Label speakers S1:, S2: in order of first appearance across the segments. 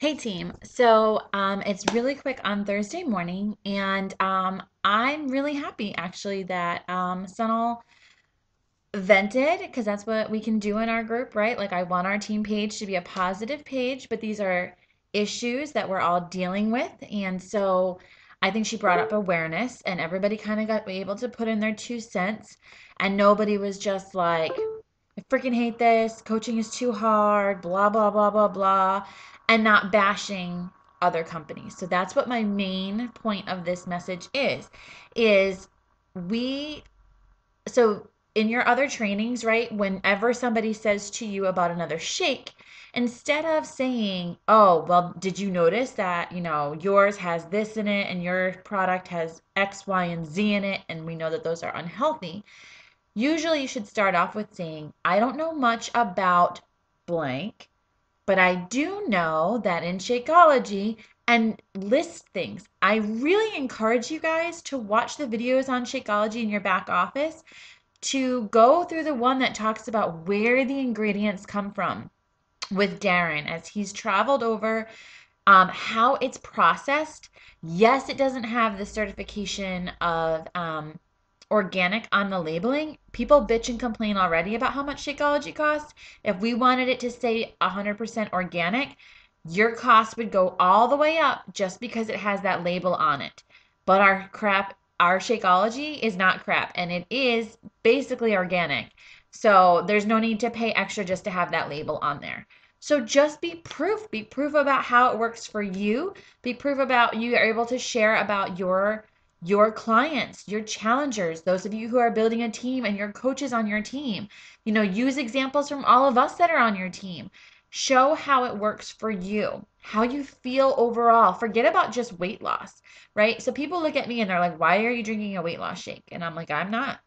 S1: Hey team. So it's really quick on Thursday morning, and I'm really happy actually that Sunil vented because that's what we can do in our group, right? Like I want our team page to be a positive page, but these are issues that we're all dealing with, and so I think she brought up awareness, and everybody kind of got able to put in their 2 cents, and nobody was just like, I freaking hate this. Coaching is too hard, blah, blah, blah, blah, blah, and not bashing other companies. So that's what my main point of this message is we, so in your other trainings, right, whenever somebody says to you about another shake, instead of saying, oh, well, did you notice that, yours has this in it and your product has X, Y, and Z in it, and we know that those are unhealthy. Usually you should start off with saying, I don't know much about blank, but I do know that in Shakeology and list things. I really encourage you guys to watch the videos on Shakeology in your back office to go through the one that talks about where the ingredients come from with Darren as he's traveled over how it's processed. Yes, it doesn't have the certification of organic on the labeling. People bitch and complain already about how much Shakeology costs. If we wanted it to say 100% organic, your cost would go all the way up just because it has that label on it. But our Shakeology is not crap, and it is basically organic. So there's no need to pay extra just to have that label on there. So just be proof. Be proof about how it works for you. Be proof about you are able to share about your clients, your challengers, those of you who are building a team and your coaches on your team. Use examples from all of us that are on your team. Show how it works for you, how you feel overall. Forget about just weight loss, right? So people look at me and they're like, "Why are you drinking a weight loss shake?" And I'm like, "I'm not."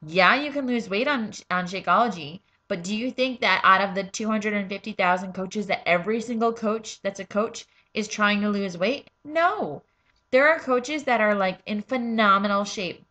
S1: Yeah, you can lose weight on Shakeology, but do you think that out of the 250,000 coaches that every single coach that's a coach is trying to lose weight? No. There are coaches that are like in phenomenal shape,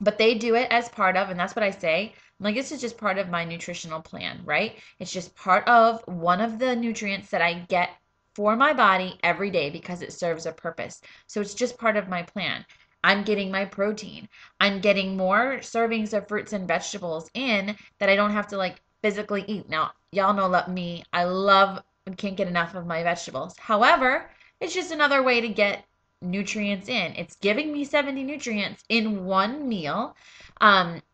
S1: but they do it as part of, and that's what I say. I'm like, this is just part of my nutritional plan, right? It's just part of one of the nutrients that I get for my body every day because it serves a purpose. So it's just part of my plan. I'm getting my protein. I'm getting more servings of fruits and vegetables in that I don't have to like physically eat. Now, y'all know me. I love and can't get enough of my vegetables. However, it's just another way to get nutrients in. It's giving me 70 nutrients in one meal.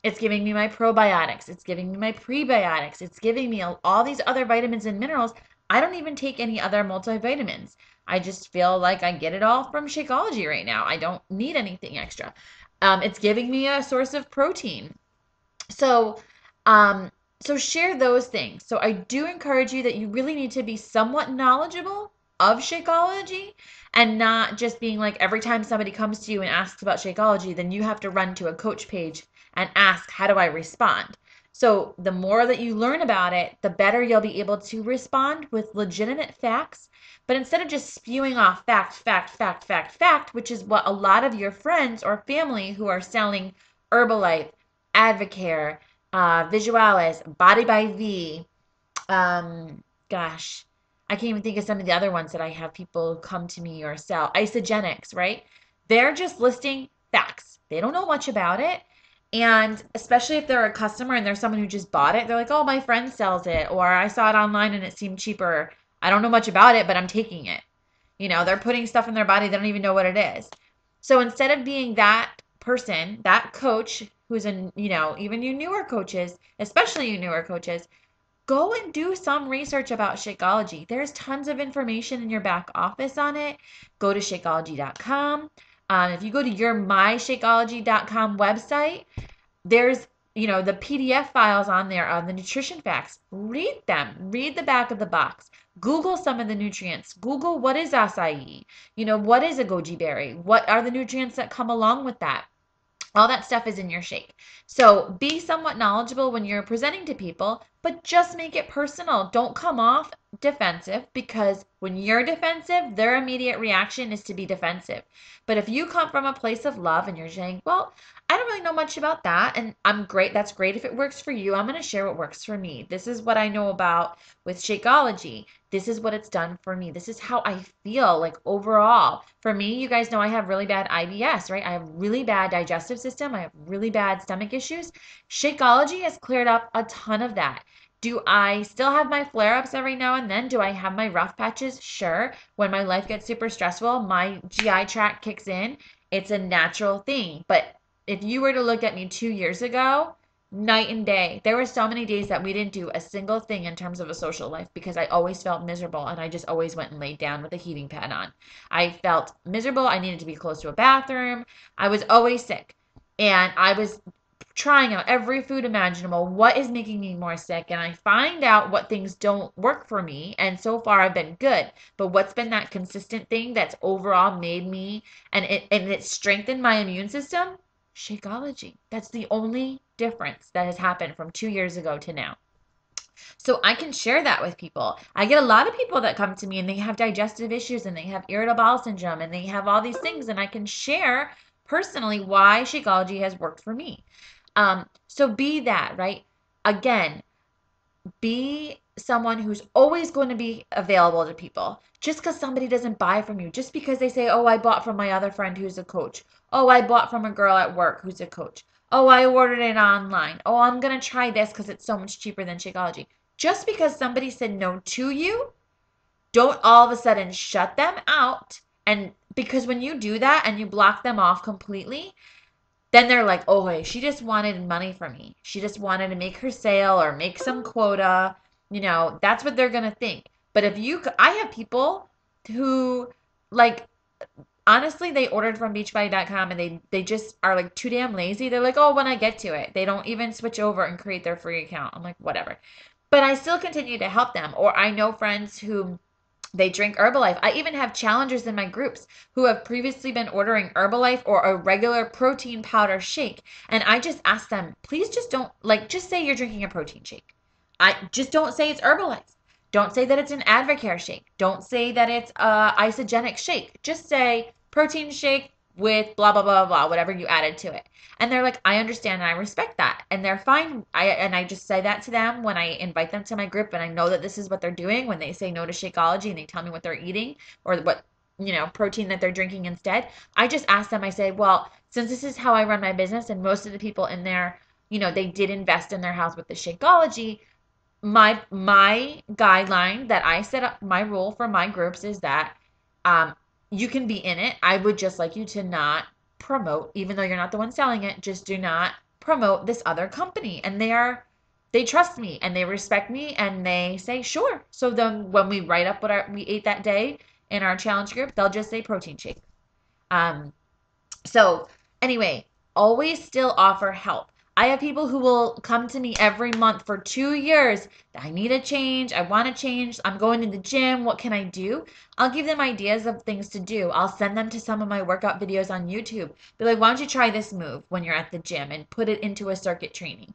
S1: It's giving me my probiotics. It's giving me my prebiotics. It's giving me all these other vitamins and minerals. I don't even take any other multivitamins. I just feel like I get it all from Shakeology right now. I don't need anything extra. It's giving me a source of protein. So, um, so share those things. So I do encourage you that you really need to be somewhat knowledgeable of Shakeology and not just being like every time somebody comes to you and asks about Shakeology, then you have to run to a coach page and ask, how do I respond? So the more that you learn about it, the better you'll be able to respond with legitimate facts. But instead of just spewing off fact, fact, fact, fact, fact, which is what a lot of your friends or family who are selling Herbalife, Advocare, Visualis, Body by V. Gosh, I can't even think of some of the other ones that I have people come to me or sell. Isogenics, right? They're just listing facts. They don't know much about it. And especially if they're a customer and they're someone who just bought it, they're like, oh, my friend sells it, or I saw it online and it seemed cheaper. I don't know much about it, but I'm taking it. They're putting stuff in their body, they don't even know what it is. So instead of being that person, that coach who's even you newer coaches, especially you newer coaches, go and do some research about Shakeology. There's tons of information in your back office on it. Go to shakeology.com. If you go to your myshakeology.com website, there's the PDF files on there on the nutrition facts. Read them. Read the back of the box. Google some of the nutrients. Google what is acai. What is a goji berry? What are the nutrients that come along with that? All that stuff is in your shake. So be somewhat knowledgeable when you're presenting to people, but just make it personal. Don't come off defensive, because when you're defensive, their immediate reaction is to be defensive. But if you come from a place of love and you're saying, well, I don't really know much about that, and I'm great. That's great if it works for you. I'm going to share what works for me. This is what I know about with Shakeology. This is what it's done for me. This is how I feel like overall. For me, you guys know I have really bad IBS, right? I have really bad digestive system. I have really bad stomach issues. Shakeology has cleared up a ton of that. Do I still have my flare-ups every now and then? Do I have my rough patches? Sure. When my life gets super stressful, my GI tract kicks in. It's a natural thing. But if you were to look at me 2 years ago, night and day. There were so many days that we didn't do a single thing in terms of a social life because I always felt miserable and I just always went and laid down with a heating pad on. I felt miserable. I needed to be close to a bathroom. I was always sick. And I was trying out every food imaginable. What is making me more sick? And I find out what things don't work for me. And so far I've been good. But what's been that consistent thing that's overall made me and it strengthened my immune system? Shakeology. That's the only difference that has happened from 2 years ago to now. So I can share that with people. I get a lot of people that come to me and they have digestive issues and they have irritable bowel syndrome and they have all these things, and I can share personally why Shakeology has worked for me. So be that, right? Again, be someone who's always going to be available to people. Just because somebody doesn't buy from you, just because they say, oh, I bought from my other friend who's a coach. Oh, I bought from a girl at work who's a coach. Oh, I ordered it online. Oh, I'm going to try this because it's so much cheaper than Shakeology. Just because somebody said no to you, don't all of a sudden shut them out. And because when you do that and you block them off completely, then they're like, oh, hey, she just wanted money from me. She just wanted to make her sale or make some quota. That's what they're going to think. But I have people who, like, honestly, they ordered from beachbody.com and they just are like too damn lazy. They're like, oh, when I get to it. They don't even switch over and create their free account. I'm like, whatever. But I still continue to help them. Or I know friends who they drink Herbalife. I even have challengers in my groups who have previously been ordering Herbalife or a regular protein powder shake. And I just ask them, please just don't, like, just say you're drinking a protein shake. I just don't say it's Herbalife. Don't say that it's an Advocare shake. Don't say that it's a isogenic shake. Just say protein shake with blah, blah, blah, blah, whatever you added to it. And they're like, I understand and I respect that. And they're fine. I just say that to them when I invite them to my group and I know that this is what they're doing when they say no to Shakeology and they tell me what they're eating or what, protein that they're drinking instead. I just ask them, I say, well, since this is how I run my business and most of the people in there, they did invest in their house with the Shakeology. My guideline that I set up, my rule for my groups is that you can be in it. I would just like you to not promote, even though you're not the one selling it, just do not promote this other company. And they trust me and they respect me and they say, sure. So then when we write up what we ate that day in our challenge group, they'll just say protein shake. So anyway, always still offer help. I have people who will come to me every month for 2 years. I need a change. I want to change. I'm going to the gym. What can I do? I'll give them ideas of things to do. I'll send them to some of my workout videos on YouTube. Be like, why don't you try this move when you're at the gym and put it into a circuit training?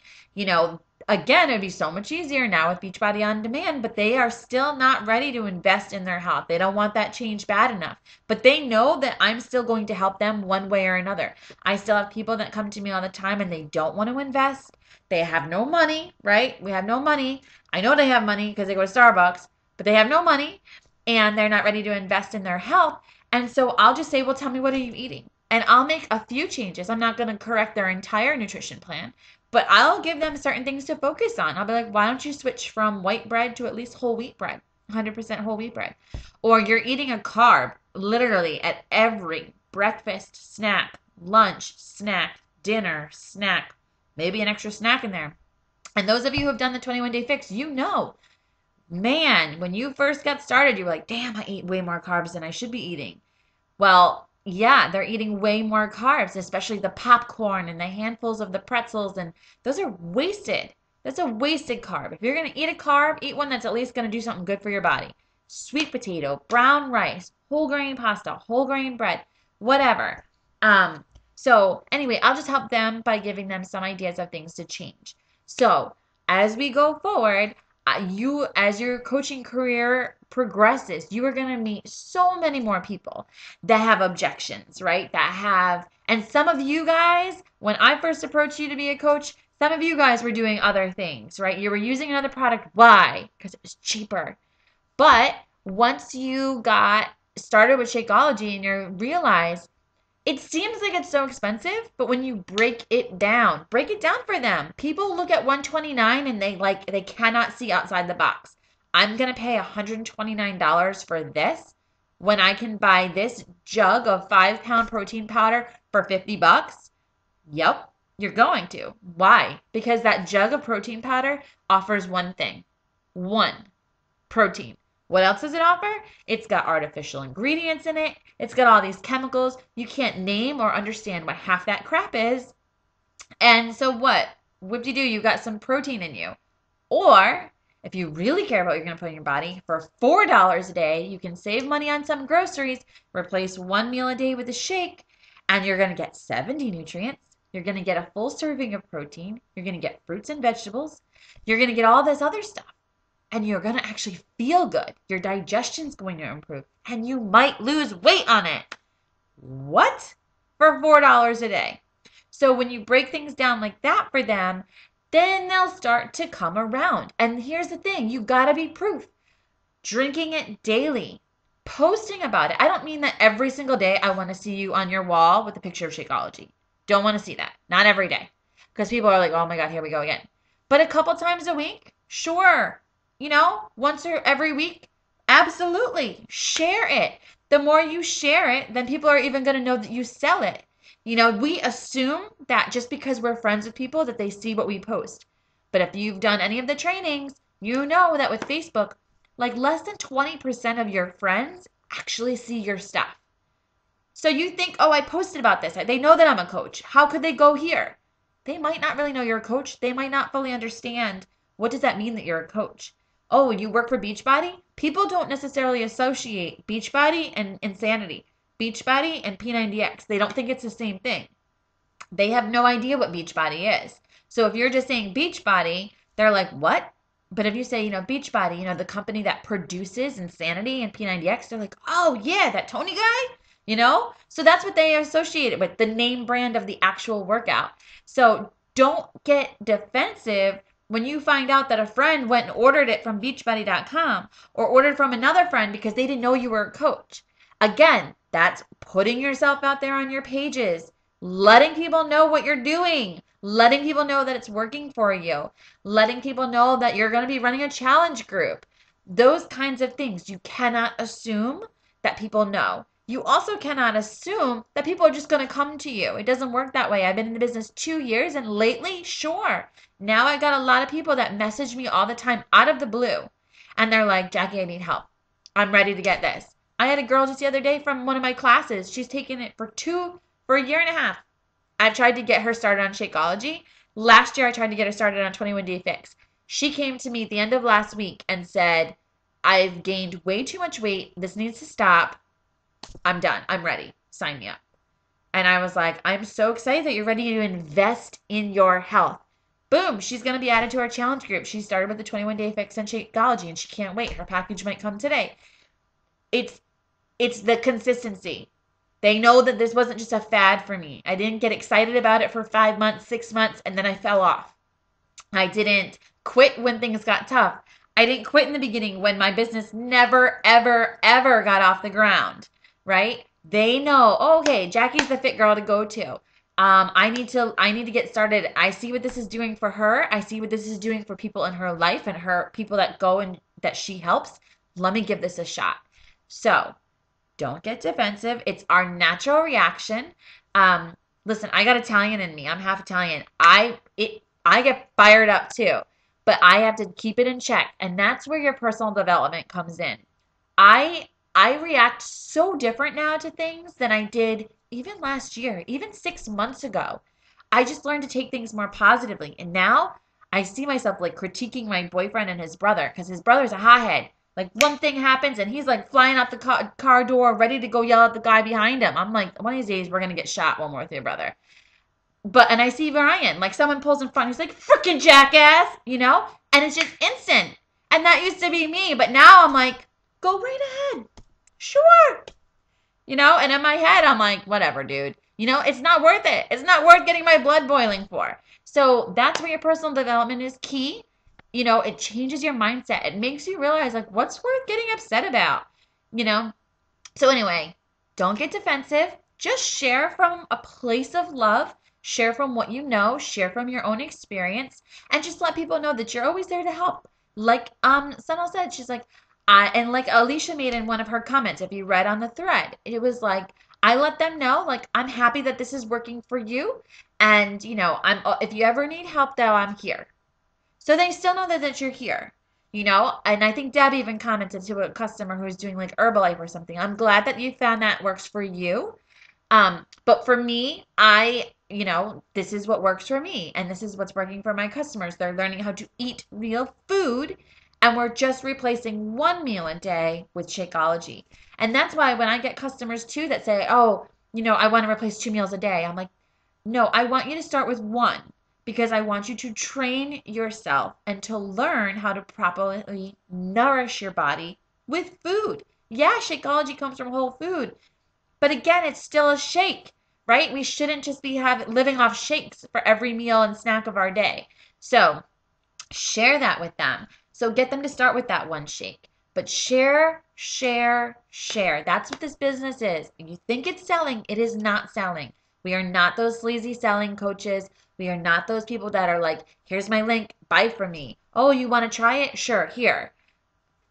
S1: Again, it'd be so much easier now with Beachbody On Demand, but they are still not ready to invest in their health. They don't want that change bad enough. But they know that I'm still going to help them one way or another. I still have people that come to me all the time and they don't want to invest. They have no money, right? We have no money. I know they have money because they go to Starbucks, but they have no money and they're not ready to invest in their health. And so I'll just say, well, tell me, what are you eating? And I'll make a few changes. I'm not going to correct their entire nutrition plan, but I'll give them certain things to focus on. I'll be like, why don't you switch from white bread to at least whole wheat bread, 100% whole wheat bread? Or you're eating a carb literally at every breakfast, snack, lunch, snack, dinner, snack, maybe an extra snack in there. And those of you who have done the 21-day fix, man, when you first got started, you were like, damn, I eat way more carbs than I should be eating. Well, yeah, they're eating way more carbs, especially the popcorn and the handfuls of the pretzels, and those are wasted. That's a wasted carb. If you're going to eat a carb, eat one that's at least going to do something good for your body. Sweet potato, brown rice, whole grain pasta, whole grain bread, whatever. So anyway, I'll just help them by giving them some ideas of things to change. So as we go forward, as your coaching career progresses, you are going to meet so many more people that have objections, right? And some of you guys, when I first approached you to be a coach, some of you guys were doing other things, right? You were using another product. Why? Because it was cheaper. But once you got started with Shakeology and you realize it seems like it's so expensive, but when you break it down for them. People look at 129 and they cannot see outside the box. I'm going to pay $129 for this when I can buy this jug of 5-pound protein powder for $50. Yep, you're going to. Why? Because that jug of protein powder offers one thing. One, protein. What else does it offer? It's got artificial ingredients in it. It's got all these chemicals. You can't name or understand what half that crap is. And so what? Whoop-de-doo, you got some protein in you. Or if you really care about what you're going to put in your body, for $4 a day, you can save money on some groceries, replace one meal a day with a shake, and you're going to get 70 nutrients. You're going to get a full serving of protein. You're going to get fruits and vegetables. You're going to get all this other stuff. And you're going to actually feel good. Your digestion's going to improve. And you might lose weight on it. What? For $4 a day. So when you break things down like that for them, then they'll start to come around. And here's the thing. You got to be proof. Drinking it daily. Posting about it. I don't mean that every single day I want to see you on your wall with a picture of Shakeology. Don't want to see that. Not every day. Because people are like, oh my God, here we go again. But a couple times a week? Sure. Once or every week, absolutely. Share it. The more you share it, then people are even going to know that you sell it. We assume that just because we're friends with people that they see what we post. But if you've done any of the trainings, you know that with Facebook, like less than 20% of your friends actually see your stuff. So you think, oh, I posted about this. They know that I'm a coach. How could they go here? They might not really know you're a coach. They might not fully understand what does that mean that you're a coach. Oh, you work for Beachbody? People don't necessarily associate Beachbody and insanity. Beachbody and P90X. They don't think it's the same thing. They have no idea what Beachbody is. So if you're just saying Beachbody, they're like, what? But if you say, Beachbody, the company that produces Insanity and P90X, they're like, oh, yeah, that Tony guy, So that's what they associate it with, the name brand of the actual workout. So don't get defensive when you find out that a friend went and ordered it from beachbody.com or ordered from another friend because they didn't know you were a coach. Again, that's putting yourself out there on your pages, letting people know what you're doing, letting people know that it's working for you, letting people know that you're going to be running a challenge group. Those kinds of things. You cannot assume that people know. You also cannot assume that people are just going to come to you. It doesn't work that way. I've been in the business 2 years, and lately, sure. Now I got a lot of people that message me all the time out of the blue. And they're like, Jackie, I need help. I'm ready to get this. I had a girl just the other day from one of my classes. She's taken it for a year and a half. I've tried to get her started on Shakeology. Last year, I tried to get her started on 21 Day Fix. She came to me at the end of last week and said, I've gained way too much weight. This needs to stop. I'm done. I'm ready. Sign me up. And I was like, I'm so excited that you're ready to invest in your health. Boom. She's going to be added to our challenge group. She started with the 21 Day Fix and Shakeology, and she can't wait. Her package might come today. It's the consistency. They know that this wasn't just a fad for me. I didn't get excited about it for 5 months, 6 months, and then I fell off. I didn't quit when things got tough. I didn't quit in the beginning when my business never, ever, ever got off the ground. Right? They know, okay, Jackie's the fit girl to go to. I need to get started. I see what this is doing for her. I see what this is doing for people in her life and her people that go and that she helps. Let me give this a shot. So don't get defensive. It's our natural reaction. Listen, I got Italian in me. I'm half Italian. I get fired up too, but I have to keep it in check. And that's where your personal development comes in. I react so different now to things than I did even last year, even 6 months ago. I just learned to take things more positively. And now I see myself like critiquing my boyfriend and his brother because his brother's a hothead. Like one thing happens and he's like flying out the car door ready to go yell at the guy behind him. I'm like, one of these days we're going to get shot when we're with your brother. and I see Ryan, like someone pulls in front, he's like, freaking jackass, and it's just instant. And that used to be me, but now I'm like, go right ahead. Sure. And in my head, I'm like, whatever, dude. It's not worth it. It's not worth getting my blood boiling for. So that's where your personal development is key. It changes your mindset. It makes you realize, like, what's worth getting upset about, you know? So anyway, don't get defensive. Just share from a place of love. Share from what you know. Share from your own experience, and just let people know that you're always there to help. Like Sunil said, she's like, and like Alicia made in one of her comments, if you read on the thread, it was like, I let them know, like, I'm happy that this is working for you, and I'm if you ever need help though, I'm here. So they still know that you're here, And I think Deb even commented to a customer who was doing like Herbalife or something. I'm glad that you found that works for you. But for me, this is what works for me, and this is what's working for my customers. They're learning how to eat real food, and we're just replacing one meal a day with Shakeology. And that's why when I get customers too that say, oh, I want to replace 2 meals a day, I'm like, no, I want you to start with one because I want you to train yourself and to learn how to properly nourish your body with food. Yeah, Shakeology comes from whole food, but again, it's still a shake, right? We shouldn't just be living off shakes for every meal and snack of our day. So share that with them. So get them to start with that one shake. But share, share, share. That's what this business is. If you think it's selling, it is not selling. We are not those sleazy selling coaches. We are not those people that are like, here's my link, buy from me. Oh, you want to try it? Sure, here.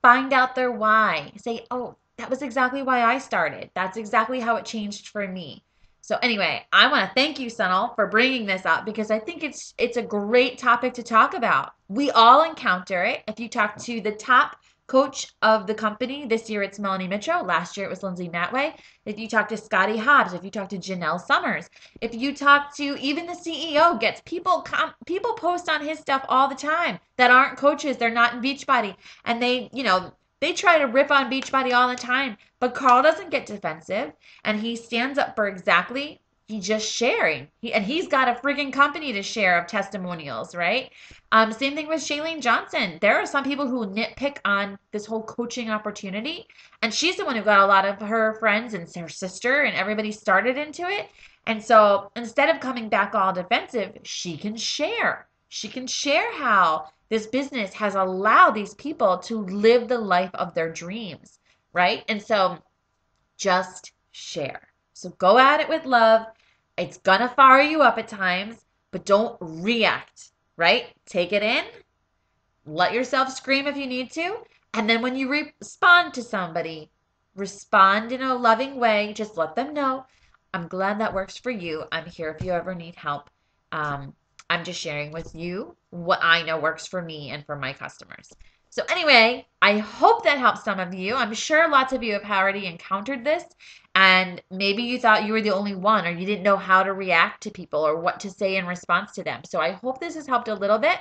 S1: Find out their why. Say, oh, that was exactly why I started. That's exactly how it changed for me. So anyway, I want to thank you, Sunil, for bringing this up because I think it's a great topic to talk about. We all encounter it. If you talk to the top coach of the company, this year it's Melanie Mitchell. Last year it was Lindsay Matway. If you talk to Scotty Hobbs, if you talk to Janelle Summers, if you talk to even the CEO, gets people post on his stuff all the time that aren't coaches. They're not in Beachbody, and they try to rip on Beachbody all the time. But Carl doesn't get defensive, and he stands up for exactly. He's just sharing. He's got a freaking company to share of testimonials, right? Same thing with Shailene Johnson. There are some people who nitpick on this whole coaching opportunity, and she's the one who got a lot of her friends and her sister and everybody started into it. And so instead of coming back all defensive, she can share. She can share how this business has allowed these people to live the life of their dreams, right? And so just share. So go at it with love. It's gonna fire you up at times, but don't react, right? Take it in, let yourself scream if you need to, and then when you respond to somebody, respond in a loving way. Just let them know, I'm glad that works for you. I'm here if you ever need help. I'm just sharing with you what I know works for me and for my customers. So anyway, I hope that helps some of you. I'm sure lots of you have already encountered this, and maybe you thought you were the only one, or you didn't know how to react to people or what to say in response to them. So I hope this has helped a little bit.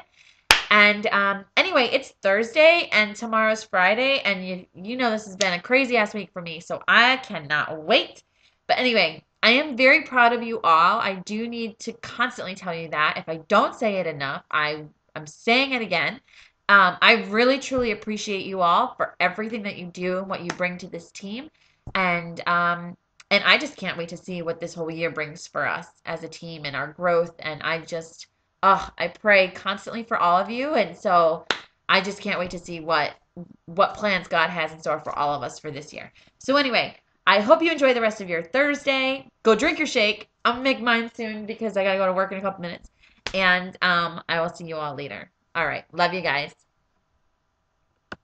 S1: And anyway, it's Thursday and tomorrow's Friday, and you know this has been a crazy ass week for me, so I cannot wait. But anyway, I am very proud of you all. I do need to constantly tell you that. If I don't say it enough, I'm saying it again. I really truly appreciate you all for everything that you do and what you bring to this team, and I just can't wait to see what this whole year brings for us as a team and our growth. And I pray constantly for all of you, and so I just can't wait to see what plans God has in store for all of us for this year. So anyway, I hope you enjoy the rest of your Thursday. Go drink your shake. I'm gonna make mine soon because I gotta go to work in a couple minutes. And I will see you all later. All right. Love you guys.